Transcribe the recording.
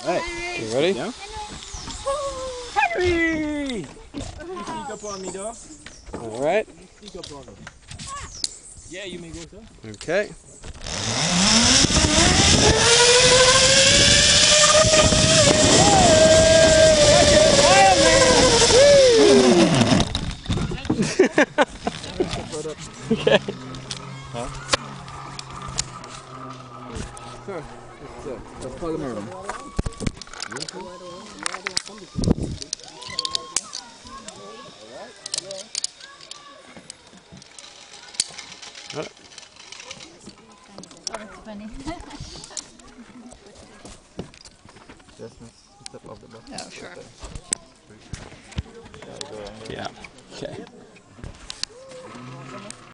Hey. You ready? Yeah. Henry! You sneak up on me, dog. Alright. You sneak up on me. Yeah, you may go, sir. Okay. Okay. Huh? Sure. Let's plug them in. Got it. Oh, that's funny. Step off the box. Oh, sure. Yeah. Okay.